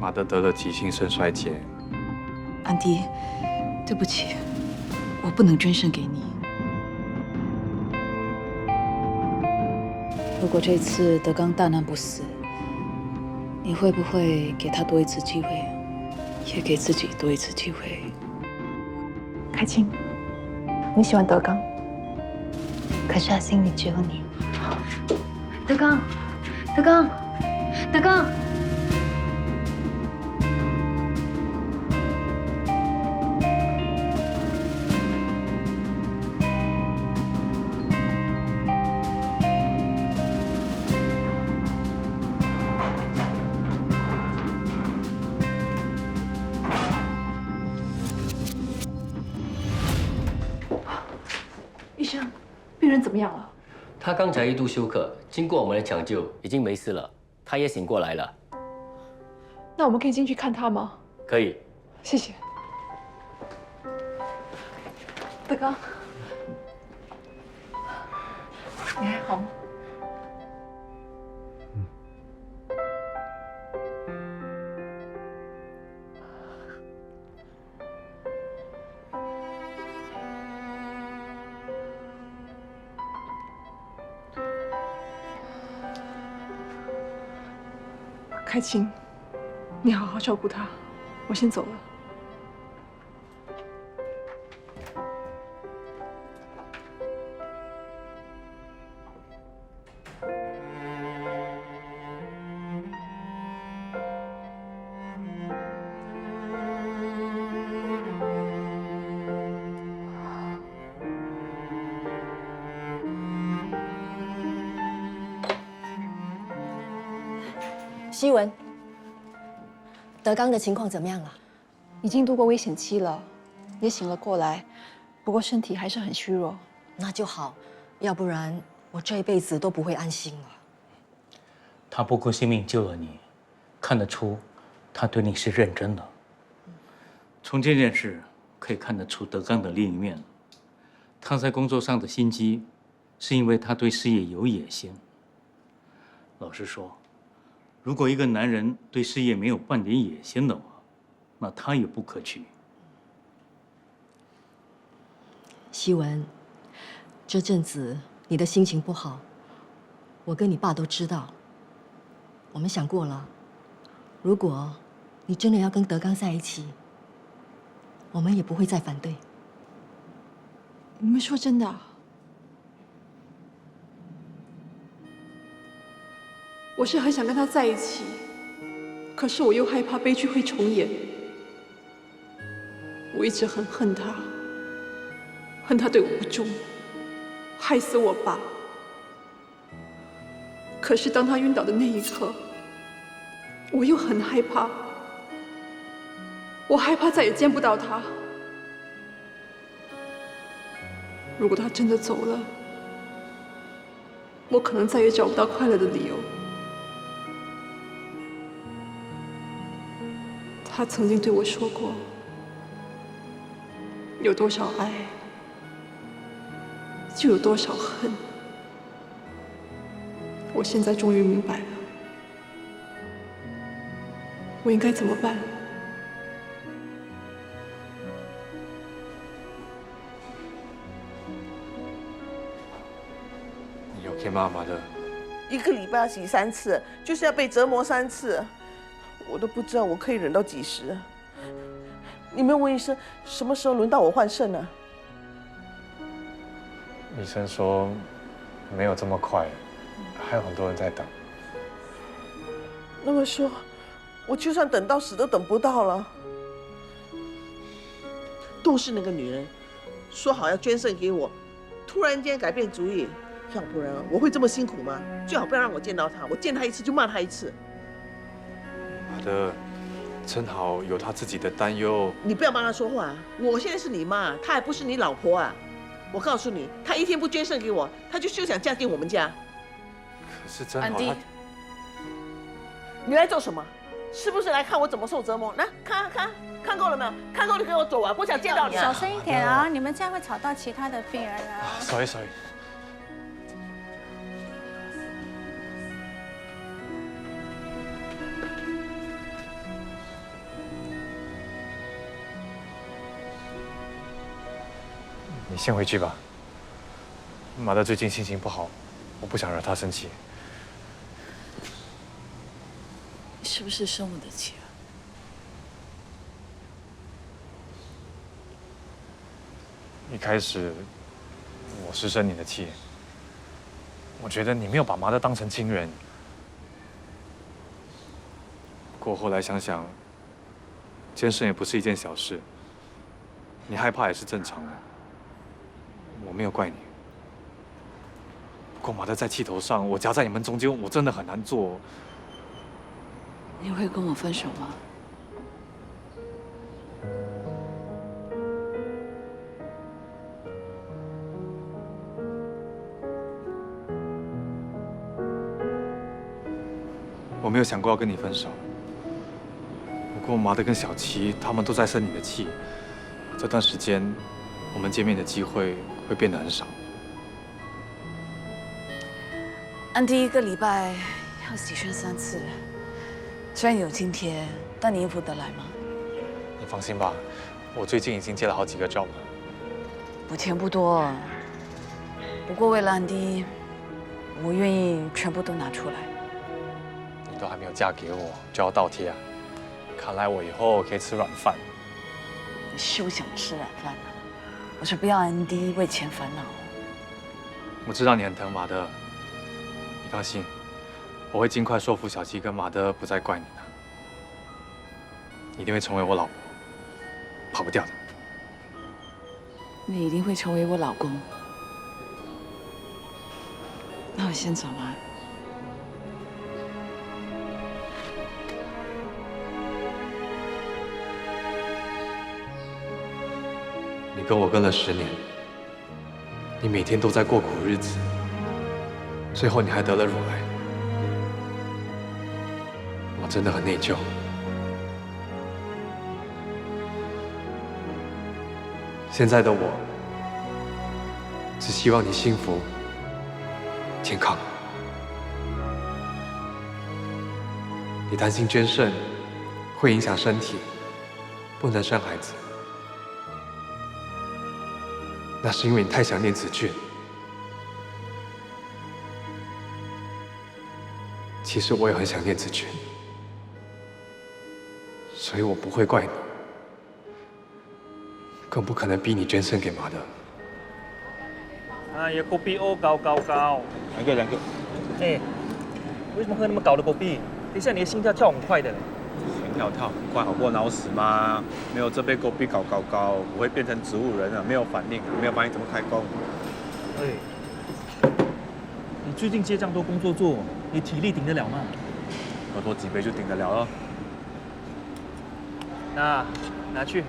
马德得了急性肾衰竭。安迪，对不起，我不能捐肾给你。如果这次德刚大难不死，你会不会给他多一次机会，也给自己多一次机会？凯青，你喜欢德刚，可是他心里只有你。德刚，德刚，德刚。医生，病人怎么样了？他刚才一度休克，经过我们的抢救，已经没事了。他也醒过来了。那我们可以进去看他吗？可以。谢谢。德刚，你还好吗？凯青，你好好照顾他，我先走了。希文，德刚的情况怎么样了？已经度过危险期了，也醒了过来，不过身体还是很虚弱。那就好，要不然我这一辈子都不会安心了。他不顾性命救了你，看得出他对你是认真的。从这件事可以看得出德刚的另一面，他在工作上的心机，是因为他对事业有野心。老实说，如果一个男人对事业没有半点野心的话，那他也不可取。希文，这阵子你的心情不好，我跟你爸都知道。我们想过了，如果你真的要跟德刚在一起，我们也不会再反对。你们说真的啊？我是很想跟他在一起，可是我又害怕悲剧会重演。我一直很恨他，恨他对我不忠，害死我爸。可是当他晕倒的那一刻，我又很害怕，我害怕再也见不到他。如果他真的走了，我可能再也找不到快乐的理由。他曾经对我说过，有多少爱，就有多少恨。我现在终于明白了，我应该怎么办？你 OK 吗，马德？一个礼拜要洗3次，就是要被折磨3次，我都不知道我可以忍到几时。你们问医生，什么时候轮到我换肾呢？医生说没有这么快，还有很多人在等。那么说，我就算等到死都等不到了。都是那个女人，说好要捐肾给我，突然间改变主意，要不然我会这么辛苦吗？最好不要让我见到她，我见她一次就骂她一次。马德，正好有他自己的担忧。你不要帮她说话，我现在是你妈，她还不是你老婆啊！我告诉你，她一天不捐肾给我，她就休想嫁进我们家。可是正好安迪他，你来做什么？是不是来看我怎么受折磨？来看够了没有？看够就给我走啊！不想见到你啊！小声一点啊！你们这样会吵到其他的病人啊。sorry。你先回去吧。马德最近心情不好，我不想惹他生气。你是不是生我的气啊？一开始我是生你的气，我觉得你没有把马德当成亲人。不过后来想想，监生也不是一件小事，你害怕也是正常的。我没有怪你。不过马德在气头上，我夹在你们中间，我真的很难做。你会跟我分手吗？我没有想过要跟你分手。不过马德跟小七他们都在生你的气，这段时间我们见面的机会会变得很少。安迪一个礼拜要洗肾3次，虽然有津贴，但你应付得来吗？你放心吧，我最近已经接了好几个 job 了。我钱不多，不过为了安迪，我愿意全部都拿出来。你都还没有嫁给我，就要倒贴啊？看来我以后可以吃软饭。你休想吃软饭啊！我是不要安迪为钱烦恼。我知道你很疼马德，你放心，我会尽快说服小七跟马德不再怪你的，你一定会成为我老婆，跑不掉的。你一定会成为我老公。那我先走了。你跟我跟了10年，你每天都在过苦日子，最后你还得了乳癌，我真的很内疚。现在的我，只希望你幸福、健康。你担心捐肾会影响身体，不能生孩子。那是因为你太想念子俊。其实我也很想念子俊，所以我不会怪你，更不可能逼你捐肾给马德。哎呀，kopi O 高高高，两个。哎，为什么喝那么高的 kopi？等一下你的心跳跳很快的。心跳跳很快，好过脑死吗？没有这杯kopi搞高高，我会变成植物人了，没有反应，没有反应怎么开工？哎，你最近接这样多工作做，你体力顶得了吗？喝多几杯就顶得了了。拿去。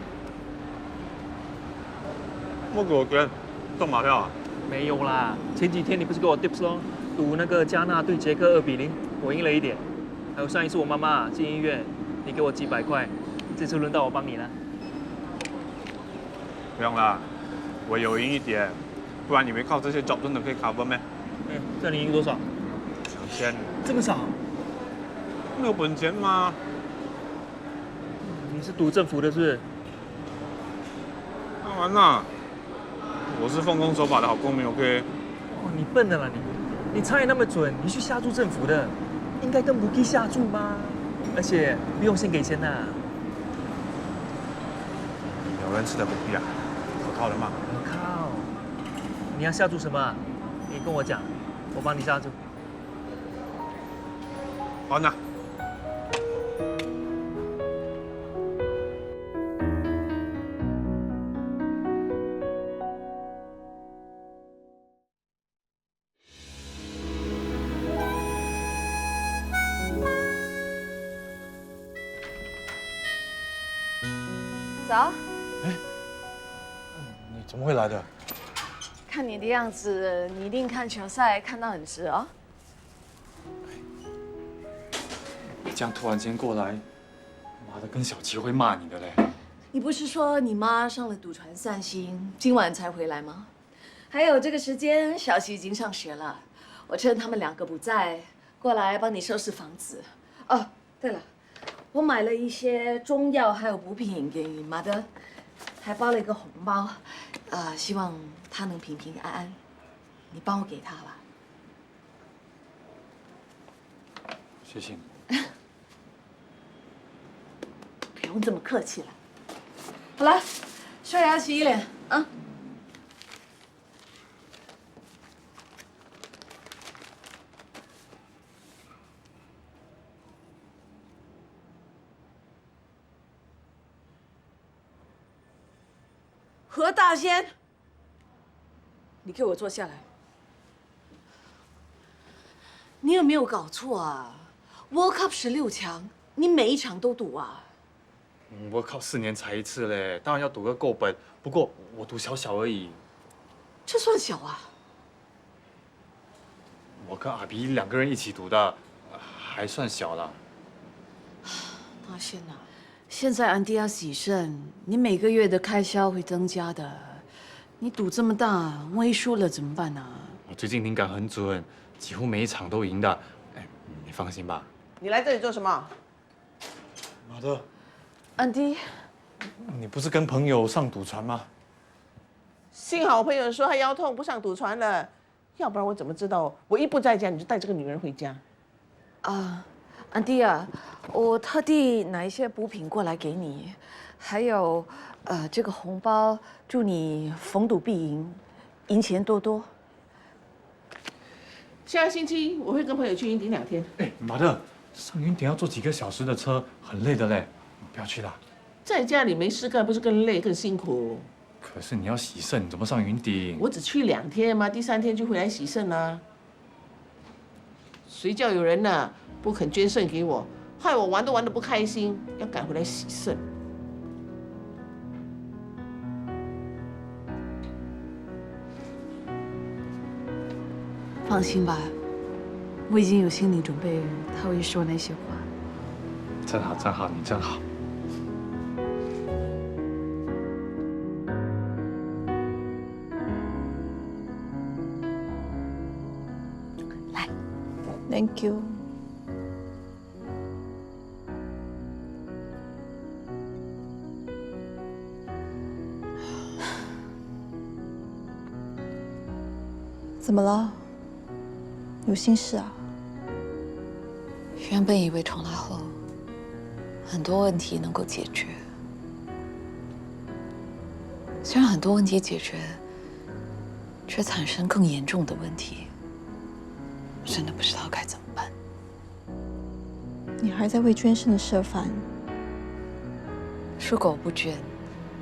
莫给我捐，中马票啊？没有啦，前几天你不是给我 tips 咯，赌那个加纳对捷克2-0，我赢了一点。还有上一次我妈妈进医院，你给我几百块，这次轮到我帮你了。不用啦，我有赢一点，不然你们靠这些 job 真的可以 cover 咩？这你赢多少2000。这么少？没有本钱吗？你是赌政府的是不是？当然啦，我是奉公守法的好公民 ，OK？ 哦，你笨的啦你猜那么准，你去下注政府的，应该跟母鸡下注吧？而且不用先给钱呐。有人吃的 kopi 啊？可靠的吗？可靠。你要下注什么啊？你跟我讲，我帮你下注。好呢。早，你怎么会来的？看你的样子，你一定看球赛看到很迟哦。你这样突然间过来，妈的，跟小七会骂你的嘞。你不是说你妈上了赌船散心，今晚才回来吗？还有这个时间，小七已经上学了。我趁他们2个不在，过来帮你收拾房子。哦，对了，我买了一些中药还有补品给你妈的，还包了一个红包，希望他能平平安安。你帮我给他吧。谢谢你。不用这么客气了。好了，刷牙洗脸啊。何大仙，你给我坐下来。你有没有搞错啊？World Cup 16强，你每一场都赌啊？我靠，4年才一次嘞，当然要赌个够本。不过我赌小小而已。这算小啊？我跟阿比2个人一起赌的，还算小了。大仙呐，现在安迪亚喜胜，你每个月的开销会增加的。你赌这么大，万一输了怎么办啊？我最近灵感很准，几乎每一场都赢的。哎，你放心吧。你来这里做什么？马德，安迪，你不是跟朋友上赌船吗？幸好我朋友说他腰痛不上赌船了，要不然我怎么知道我一不在家你就带这个女人回家？安迪啊，我特地拿一些补品过来给你，还有这个红包，祝你逢赌必赢，赢钱多多。下个星期我会跟朋友去云顶2天。哎，马德，上云顶要坐几个小时的车，很累的嘞，你不要去啦。在家里没事干，不是更累更辛苦？可是你要洗肾，你怎么上云顶？我只去2天嘛，第3天就回来洗肾啦。谁叫有人呢不肯捐肾给我，害我玩得不开心，要赶回来洗肾。放心吧，我已经有心理准备，他会说那些话。真好，真好，你真好。来 ，Thank you。怎么了？有心事啊？原本以为重来后，很多问题能够解决，虽然很多问题解决，却产生更严重的问题，真的不知道该怎么办。你还在为捐肾的事而烦？如果我不捐，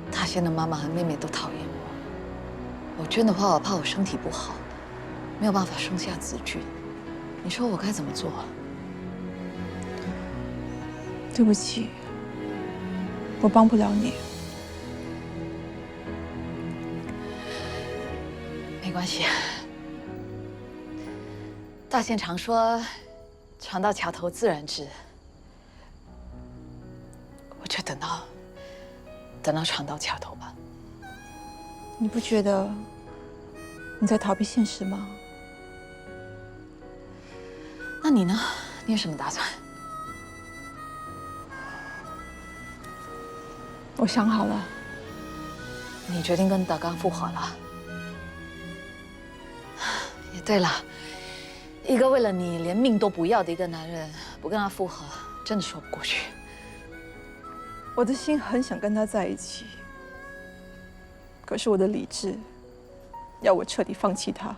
大仙的妈妈和妹妹都讨厌我。我捐的话，我怕我身体不好，没有办法生下子俊。你说我该怎么做？对不起，我帮不了你。没关系。大仙常说，船到桥头自然直。我就等到船到桥头吧。你不觉得你在逃避现实吗？那你呢？你有什么打算？我想好了。你决定跟德刚复合了？也对了，一个为了你连命都不要的一个男人，不跟他复合，真的说不过去。我的心很想跟他在一起，可是我的理智要我彻底放弃他，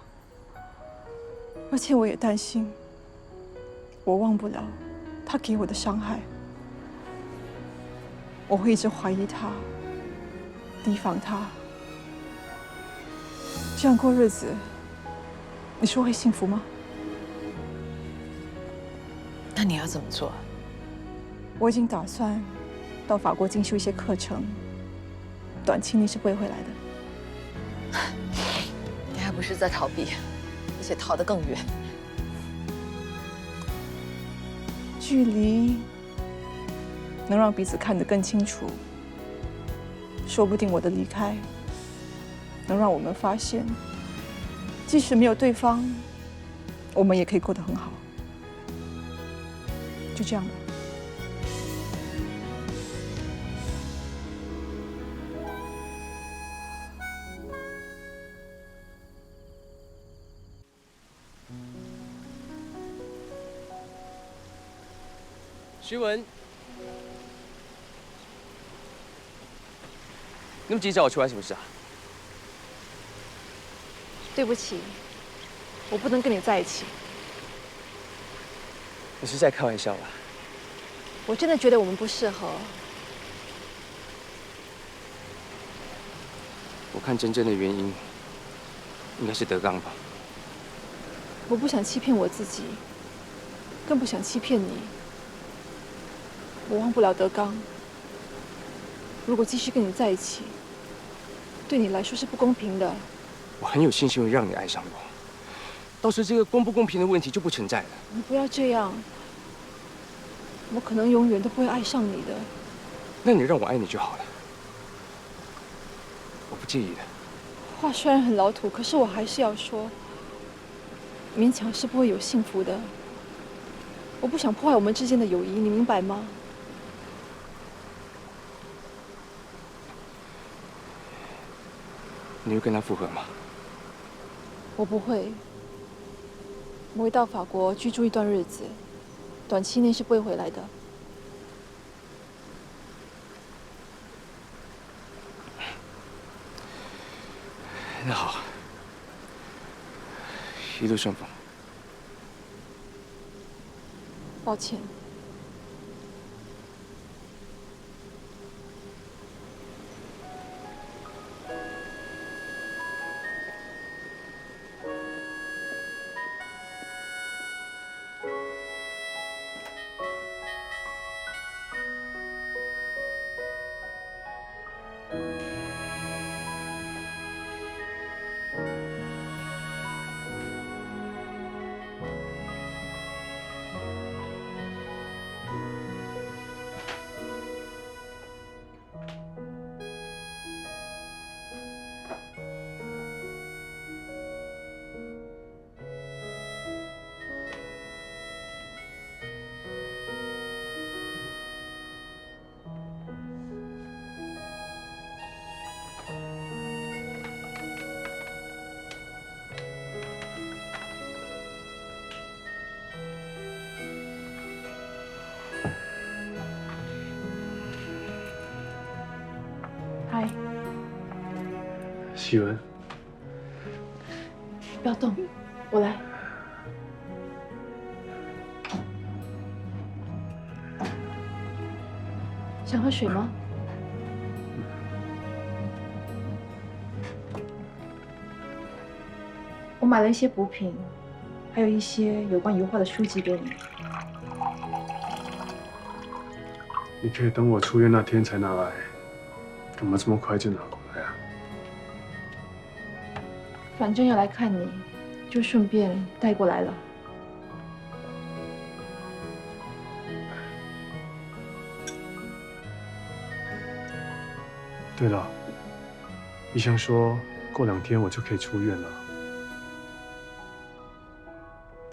而且我也担心，我忘不了他给我的伤害，我会一直怀疑他，提防他，这样过日子，你说会幸福吗？那你要怎么做？我已经打算到法国进修一些课程，短期内是不会回来的。你还不是在逃避，而且逃得更远。距离能让彼此看得更清楚，说不定我的离开能让我们发现，即使没有对方，我们也可以过得很好。就这样吧。徐文，那么急找我出来什么事啊？对不起，我不能跟你在一起。你是在开玩笑吧？我真的觉得我们不适合。我看真正的原因应该是德刚吧。我不想欺骗我自己，更不想欺骗你。我忘不了德刚。如果继续跟你在一起，对你来说是不公平的。我很有信心会让你爱上我，到时这个公不公平的问题就不存在了。你不要这样，我可能永远都不会爱上你的。那你让我爱你就好了，我不介意的。话虽然很老土，可是我还是要说，勉强是不会有幸福的。我不想破坏我们之间的友谊，你明白吗？你会跟他复合吗？我不会。我会到法国居住一段日子，短期内是不会回来的。那好，一路顺风。抱歉。嗨，希文，不要动，我来。想喝水吗？我买了一些补品，还有一些有关油画的书籍给你。你可以等我出院那天才拿来，干嘛这么快就拿过来啊？反正要来看你，就顺便带过来了。对了，医生说过2天我就可以出院了，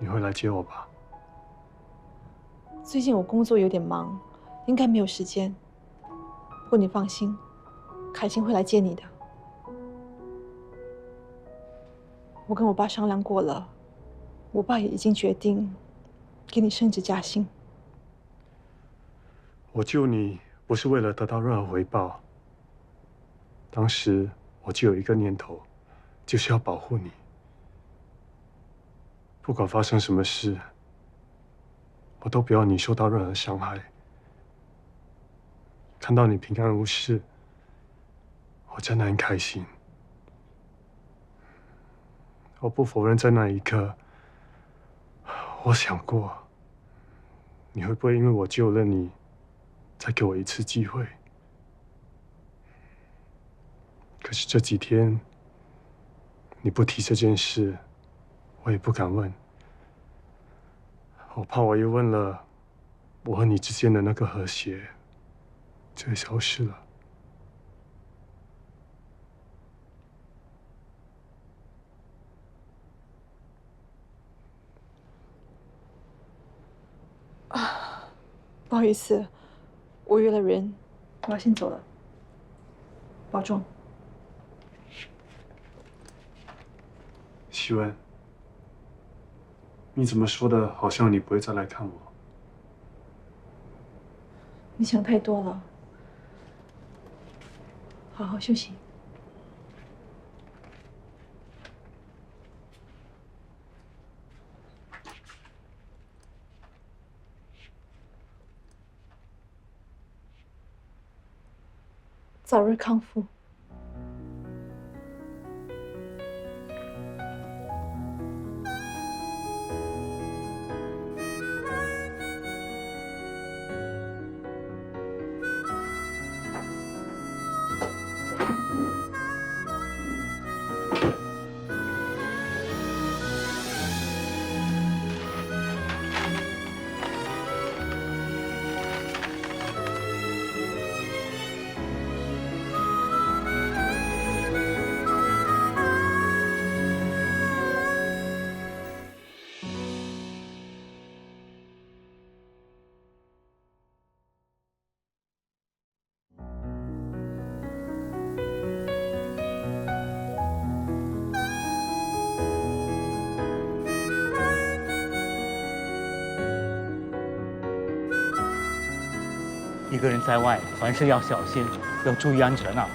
你会来接我吧？最近我工作有点忙，应该没有时间。不过你放心，凯晴会来接你的。我跟我爸商量过了，我爸也已经决定给你升职加薪。我救你不是为了得到任何回报，当时我就有一个念头，就是要保护你。不管发生什么事，我都不要你受到任何伤害。看到你平安无事，我真的很开心。我不否认，在那一刻，我想过，你会不会因为我救了你，再给我一次机会？可是这几天，你不提这件事，我也不敢问。我怕我一问了，我和你之间的那个和谐就会消失了。不好意思，我约了人，我要先走了。保重。希文，你怎么说的？好像你不会再来看我。你想太多了，好好休息。早日康复。一个人在外，凡事要小心，要注意安全啊！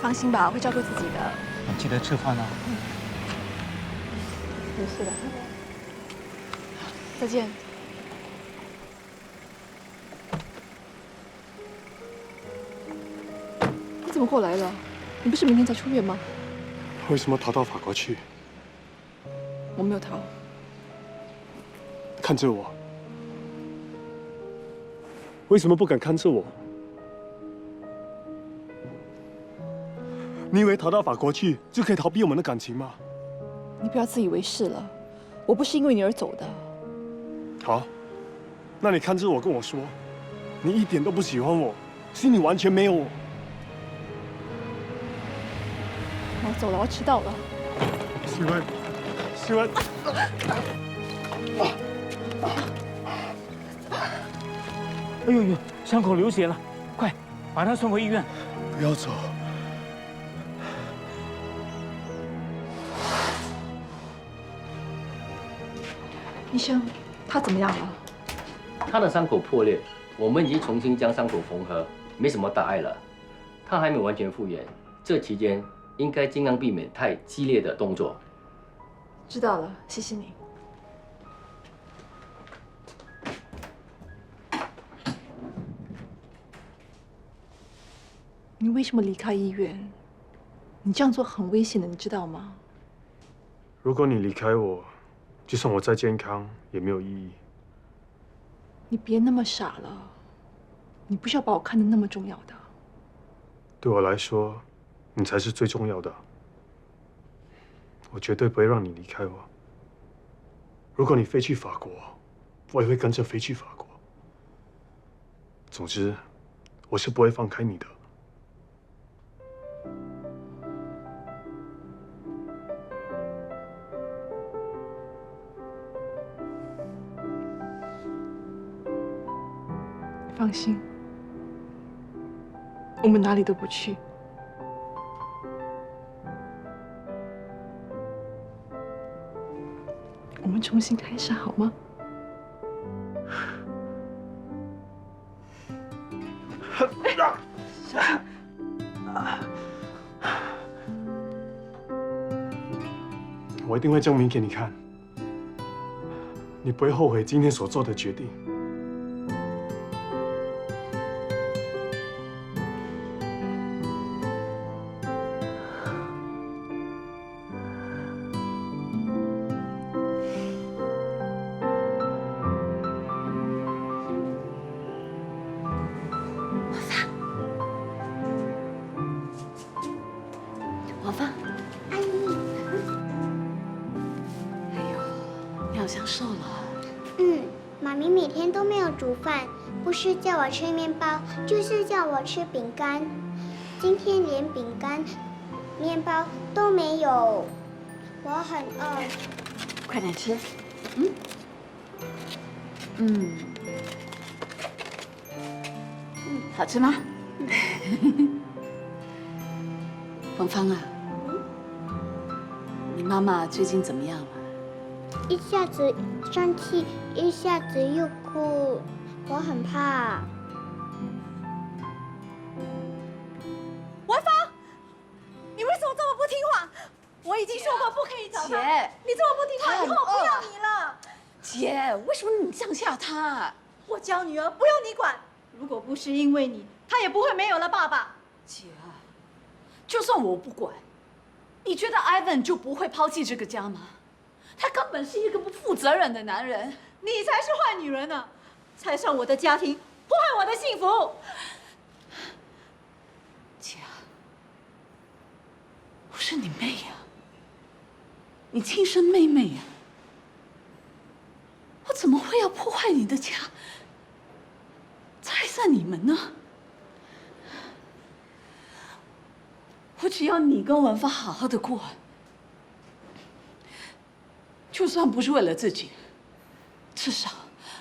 放心吧，我会照顾自己的。记得吃饭啊！没事的。再见。你怎么过来了？你不是明天才出院吗？为什么逃到法国去？我没有逃。看着我。为什么不敢看着我？你以为逃到法国去就可以逃避我们的感情吗？你不要自以为是了，我不是因为你而走的。好，那你看着我跟我说，你一点都不喜欢我，心里完全没有我。我走了，我迟到了。希文，希文。哎呦呦，伤口流血了，快把他送回医院。不要走。医生，他怎么样了？他的伤口破裂，我们已经重新将伤口缝合，没什么大碍了。他还没有完全复原，这期间应该尽量避免太激烈的动作。知道了，谢谢你。你为什么离开医院？你这样做很危险的，你知道吗？如果你离开我，就算我再健康也没有意义。你别那么傻了，你不需要把我看得那么重要的。对我来说，你才是最重要的。我绝对不会让你离开我。如果你飞去法国，我也会跟着飞去法国。总之，我是不会放开你的。放心，我们哪里都不去。我们重新开始好吗？小心！我一定会证明给你看，你不会后悔今天所做的决定。王芳，阿姨，哎呦，你好像瘦了。妈咪每天都没有煮饭，不是叫我吃面包，就是叫我吃饼干。今天连饼干、面包都没有，我很饿。快点吃。好吃吗？芳芳啊，你妈妈最近怎么样了？一下子生气，一下子又哭，我很怕。我已经说过不可以找他。姐，你这么不听话，以后我不要你了。姐，为什么你这样吓他？我教女儿不用你管，如果不是因为你，她也不会没有了爸爸。姐，就算我不管，你觉得 Ivan 就不会抛弃这个家吗？他根本是一个不负责任的男人。你才是坏女人呢，拆散我的家庭，破坏我的幸福。姐啊，我是你妹呀，你亲生妹妹呀，我怎么会要破坏你的家，拆散你们呢？我只要你跟文芳好好的过，就算不是为了自己，至少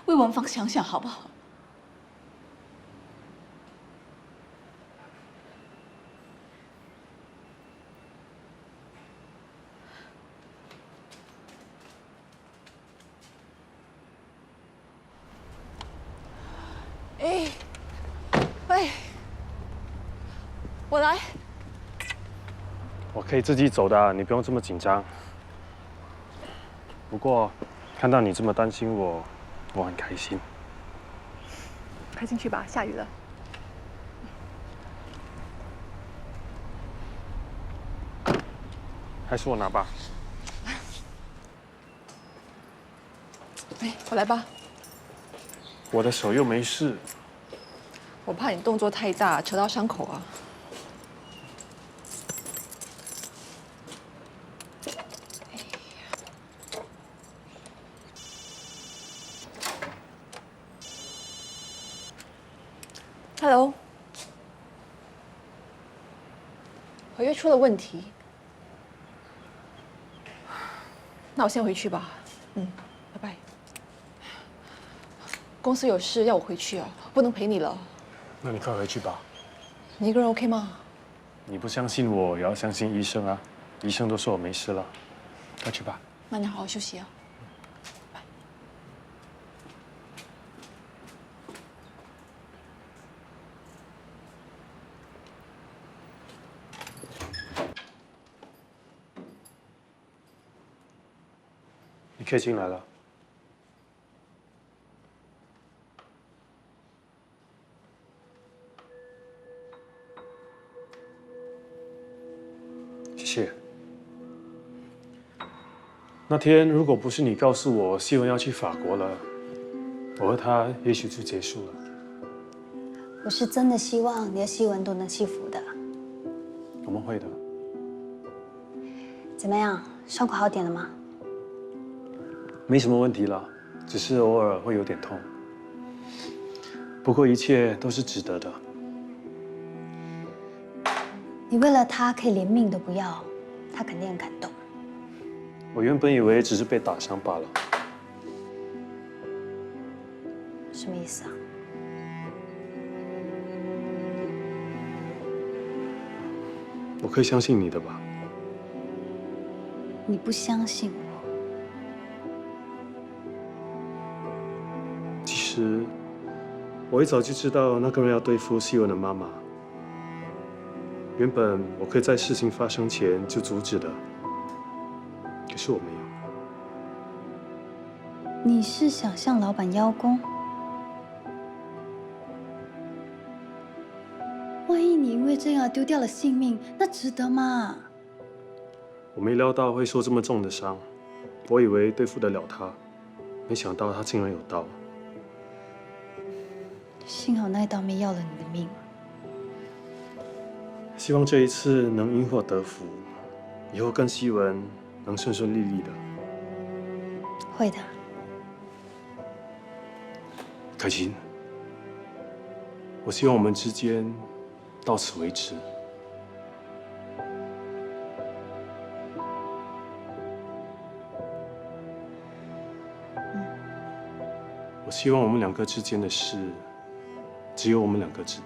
为文芳想想好不好？哎，喂，我来。我可以自己走的，你不用这么紧张。不过，看到你这么担心我，我很开心。快进去吧，下雨了。还是我拿吧。哎，我来吧。我的手又没事。我怕你动作太大，扯到伤口啊。Hello， 合约出了问题，那我先回去吧。拜拜。公司有事要我回去啊，不能陪你了。那你快回去吧。你一个人 OK 吗？你不相信我，也要相信医生啊。医生都说我没事了，快去吧。那你好好休息啊。你可以进来了。谢谢。那天如果不是你告诉我希文要去法国了，我和他也许就结束了。我是真的希望你和希文都能幸福的。我们会的。怎么样，伤口好点了吗？没什么问题了，只是偶尔会有点痛。不过一切都是值得的。你为了他可以连命都不要，他肯定很感动。我原本以为只是被打伤罢了。什么意思啊？我可以相信你的吧？你不相信我？其实，我一早就知道那个人要对付希文的妈妈。原本我可以在事情发生前就阻止的，可是我没有。你是想向老板邀功？万一你因为这样丢掉了性命，那值得吗？我没料到会受这么重的伤，我以为对付得了他，没想到他竟然有刀。幸好那一刀没要了你的命。希望这一次能因祸得福，以后跟希文能顺顺利利的。会的。凯琴，我希望我们之间到此为止。我希望我们两个之间的事，只有我们两个知道。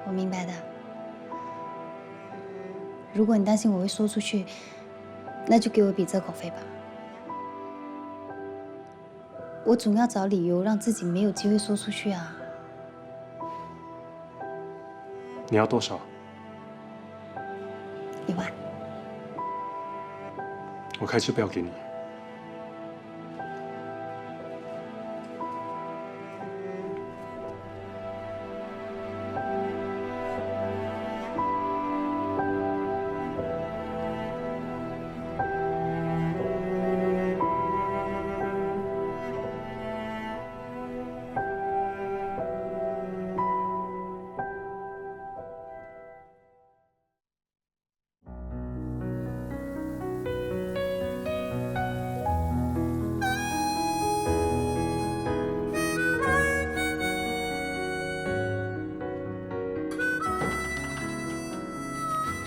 我明白的。如果你担心我会说出去，那就给我一笔折口费吧。我总要找理由让自己没有机会说出去啊。你要多少1万。我开支票给你。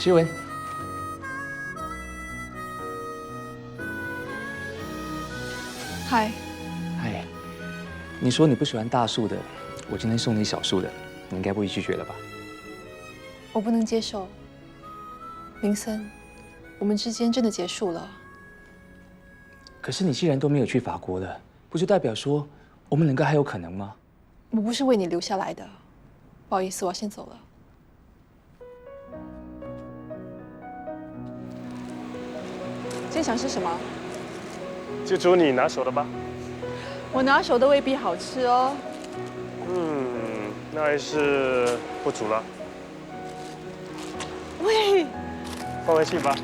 诗文，嗨，嗨，你说你不喜欢大树的，我今天送你小树的，你应该不会拒绝了吧？我不能接受。林森，我们之间真的结束了。可是你既然都没有去法国了，不就代表说我们两个还有可能吗？我不是为你留下来的，不好意思，我要先走了。今天想吃什么？就煮你拿手的吧。我拿手的未必好吃哦。那还是不煮了，喂，放回去吧。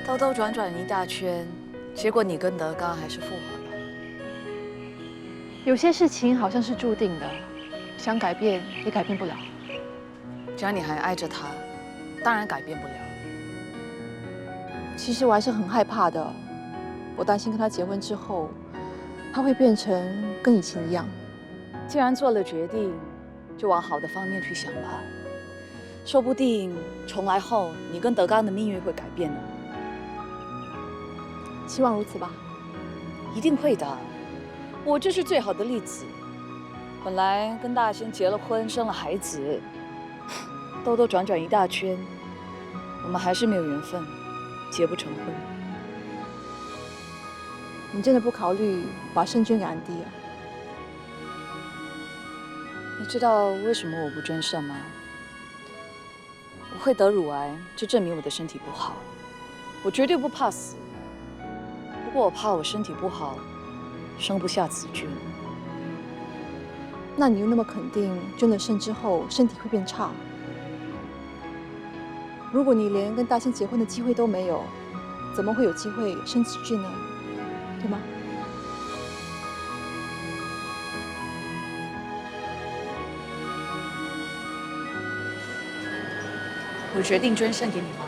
兜兜转转一大圈，结果你跟德刚还是复合了。有些事情好像是注定的，想改变也改变不了。只要你还爱着他，当然改变不了。其实我还是很害怕的，我担心跟他结婚之后，他会变成跟以前一样。既然做了决定，就往好的方面去想吧。说不定重来后，你跟德刚的命运会改变的。希望如此吧。一定会的。我就是最好的例子。本来跟大仙结了婚，生了孩子，兜兜转转一大圈，我们还是没有缘分，结不成婚。你真的不考虑把肾捐给安迪啊？你知道为什么我不捐肾吗？我会得乳癌，就证明我的身体不好。我绝对不怕死，不过我怕我身体不好，生不下子君。那你又那么肯定捐了肾之后身体会变差？如果你连跟大仙结婚的机会都没有，怎么会有机会生子俊呢？对吗？我决定捐肾给你妈。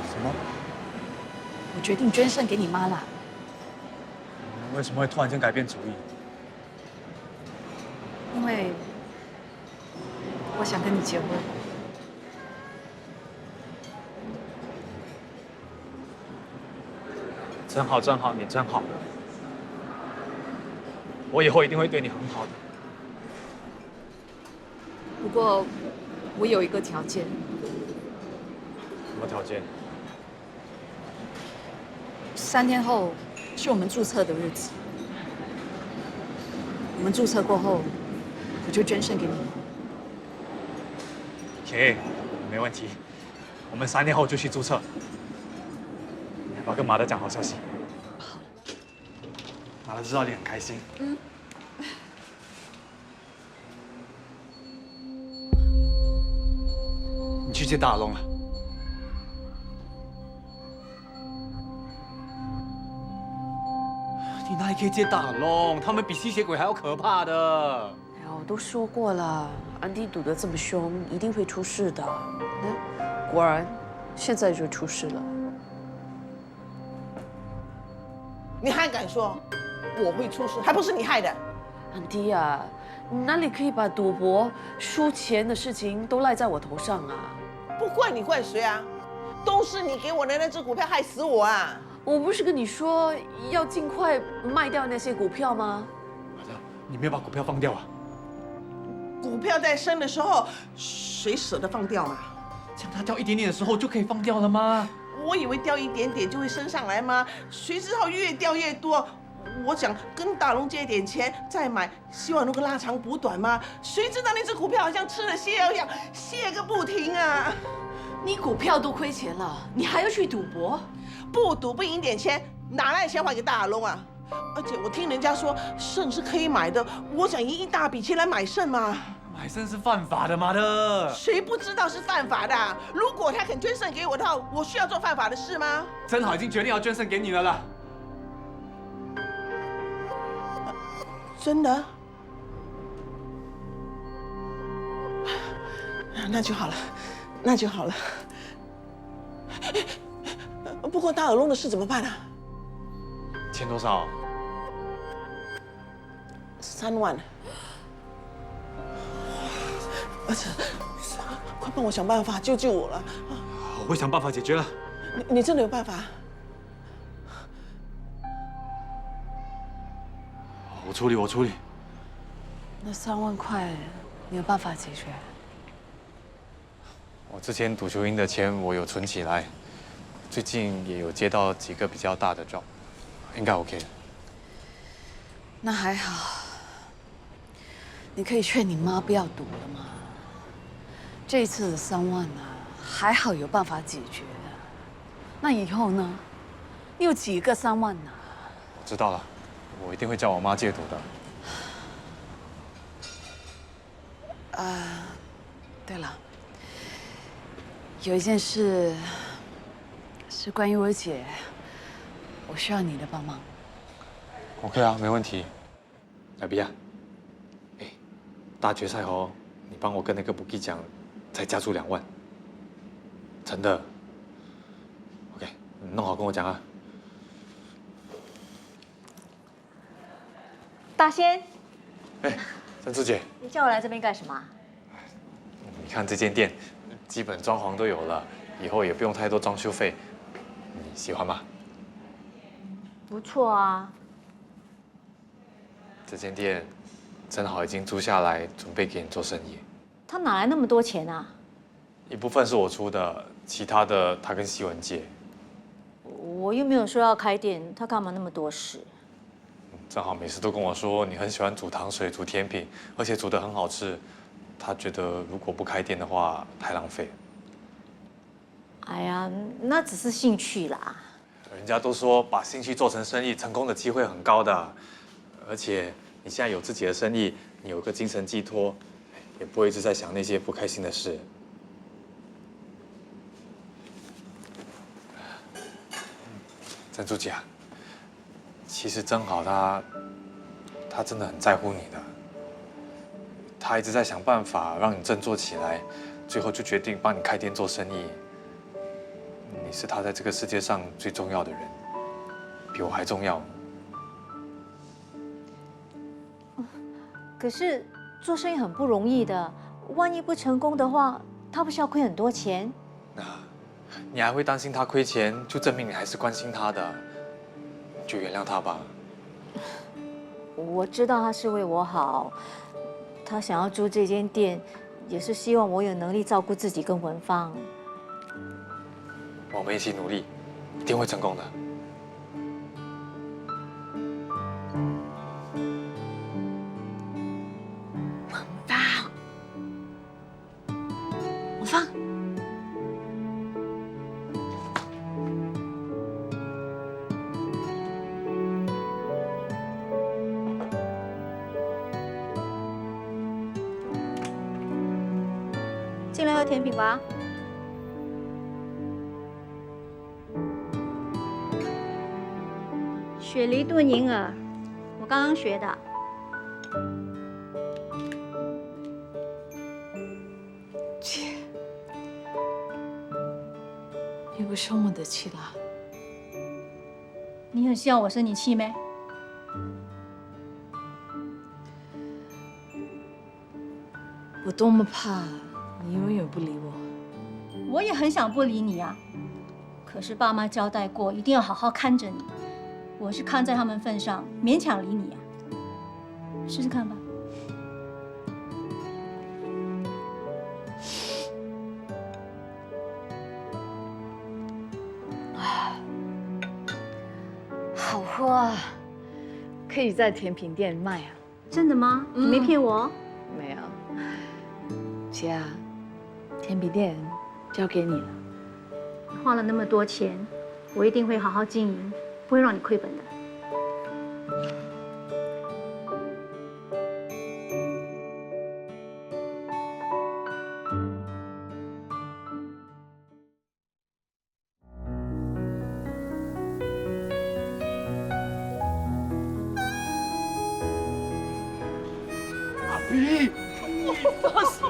什么？我决定捐肾给你妈啦。为什么会突然间改变主意？因为我想跟你结婚。真好，真好，你真好。我以后一定会对你很好的。不过我有一个条件。什么条件3天后是我们注册的日子。我们注册过后，我就捐肾给你。OK， 没问题。我们3天后就去注册。你要不要跟马德讲好消息？好。马德知道你很开心。你去见大耳窿了。你哪里可以见大耳窿？他们比吸血鬼还要可怕的。哎呀，我都说过了，安迪赌得这么凶，一定会出事的。果然，现在就出事了。你还敢说我会出事？还不是你害的？安迪啊，你哪里可以把赌博、输钱的事情都赖在我头上啊？不怪你怪谁啊？都是你给我的那只股票害死我啊！我不是跟你说要尽快卖掉那些股票吗？马德，你没有把股票放掉啊？股票在升的时候，谁舍得放掉嘛？像它掉一点点的时候就可以放掉了吗？我以为掉一点点就会升上来吗？谁知道越掉越多。我想跟大龙借点钱再买，希望能够拉长补短嘛。谁知道那只股票好像吃了泻药一样，泻个不停啊！你股票都亏钱了，你还要去赌博？不赌不赢点钱，哪来的钱还给大龙啊？而且我听人家说肾是可以买的，我想赢一大笔钱来买肾嘛。买肾是犯法的，妈的！谁不知道是犯法的？如果他肯捐肾给我的话，我需要做犯法的事吗？真好已经决定要捐肾给你了啦。真的？那就好了，那就好了。不过大耳窿的事怎么办啊？欠多少？3万。而且，快帮我想办法救我了！我会想办法解决了。你真的有办法？我处理，我处理。那3万块，你有办法解决？我之前赌球赢的钱我有存起来，最近也有接到几个比较大的 job， 应该 OK 的。那还好，你可以劝你妈不要赌了嘛。这一次的3万啊，还好有办法解决。那以后呢？你有几个3万呢？我知道了，我一定会叫我妈戒赌的。对了，有一件事是关于我姐，我需要你的帮忙。OK 啊，没问题。来比亚，大决赛哦，你帮我跟那个 Bookie 讲，再加注2万。真的。OK， 你弄好跟我讲啊。大仙，珍珠姐，你叫我来这边干什么？你看这间店，基本装潢都有了，以后也不用太多装修费，你喜欢吗？不错啊。这间店正好已经租下来，准备给你做生意。他哪来那么多钱啊？一部分是我出的，其他的他跟希文借。我又没有说要开店，他干嘛那么多事？正好每次都跟我说你很喜欢煮糖水、煮甜品，而且煮得很好吃。他觉得如果不开店的话，太浪费。哎呀，那只是兴趣啦。人家都说把兴趣做成生意，成功的机会很高的。而且你现在有自己的生意，你有个精神寄托，也不会一直在想那些不开心的事。珍珠姐啊，其实正好他真的很在乎你的，他一直在想办法让你振作起来，最后就决定帮你开店做生意。你是他在这个世界上最重要的人，比我还重要。可是做生意很不容易的，万一不成功的话，他不是要亏很多钱？你还会担心他亏钱，就证明你还是关心他的，就原谅他吧。我知道他是为我好，他想要租这间店，也是希望我有能力照顾自己跟文芳。我们一起努力，一定会成功的。文芳，进来喝甜品吧。雪梨炖银耳，我刚刚学的。姐，你不生我的气了？你很希望我生你气没？我多么怕你永远不理我。我也很想不理你啊，可是爸妈交代过，一定要好好看着你。我是看在他们份上，勉强理你啊。试试看吧。哇，可以在甜品店卖啊？真的吗？你没骗我？没有。姐啊，甜品店交给你了。花了那么多钱，我一定会好好经营，不会让你亏本的。咦，大师，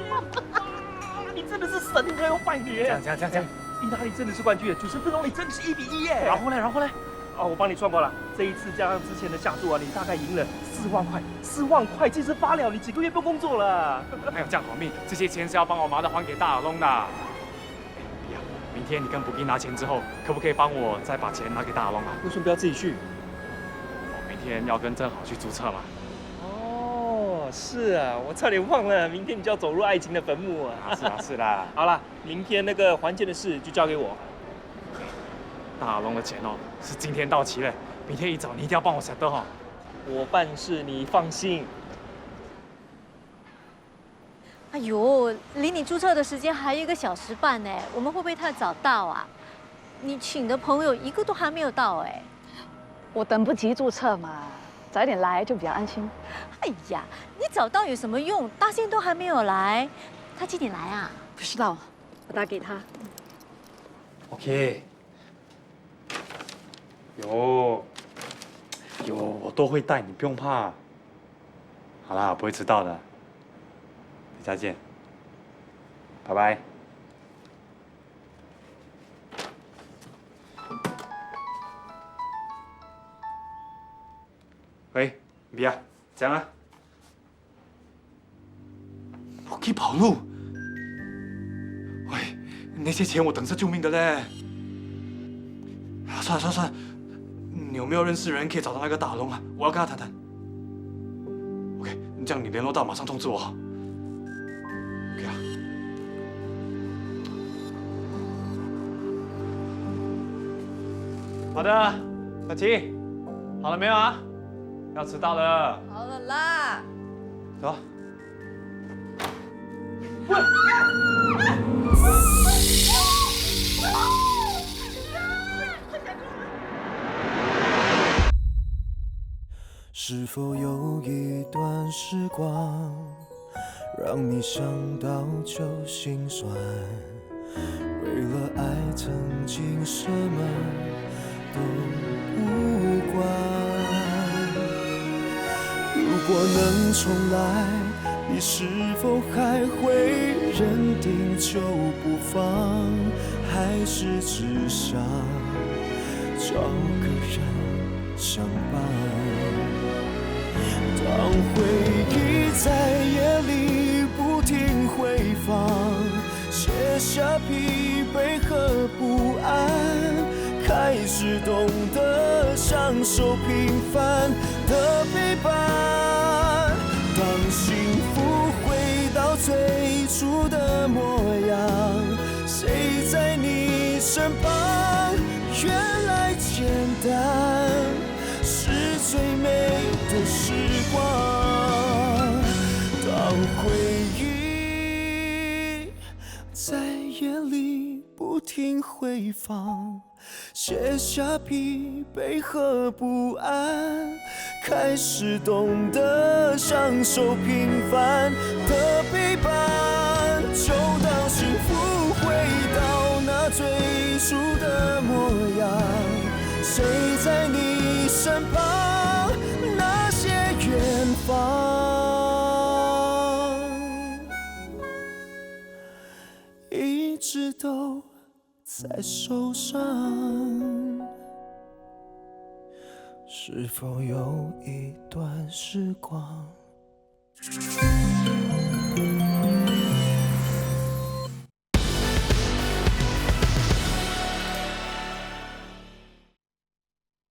你真的是神还有百年！这样，意大利真的是冠军，90分钟你真的是1-1耶！然后呢？我帮你算过了，这一次加上之前的下注啊，你大概赢了4万块，4万块其实发了，你几个月不工作了。哪有这样好命？这些钱是要帮我妈的还给大耳窿的。呀，明天你跟补兵拿钱之后，可不可以帮我再把钱拿给大耳窿啊？为什么不要自己去？我明天要跟正好去注册嘛。哦，是啊，我差点忘了，明天你就要走入爱情的坟墓啊！是啦。好啦，明天那个还钱的事就交给我。大耳窿的钱哦，是今天到期了，明天一早你一定要帮我settle哈。我办事你放心。哎呦，离你注册的时间还有1个小时半呢，我们会不会太早到啊？你请的朋友一个都还没有到哎。我等不及注册嘛，早一点来就比较安心。哎呀，你早到有什么用？大仙都还没有来，他几点来啊？不知道，我打给他。OK。有，我都会带，你不用怕。好啦，不会迟到的。等下见，拜拜。喂，米娅，怎样啊？我可以跑路。喂，那些钱我等着救命的嘞。算了，你有没有认识人可以找到那个大龙啊？我要跟他谈谈。OK， 这样你联络到马上通知我。OK 啊。好的，小琪，好了没有啊？要迟到了。好了啦。走。是否有一段时光，让你想到就心酸？为了爱，曾经什么都不管。如果能重来，你是否还会认定就不放？还是只想找个人相伴？当回忆在夜里不停回放，写下疲惫和不安，开始懂得享受平凡的陪伴。当幸福回到最初的模样，谁在你身旁？原来简单是最美的时光。当回忆在夜里不停回放，写下疲惫和不安，开始懂得享受平凡的陪伴。就当幸福回到那最初的模样，谁在你身旁？那些远方一直都在手上。是否有一段时光？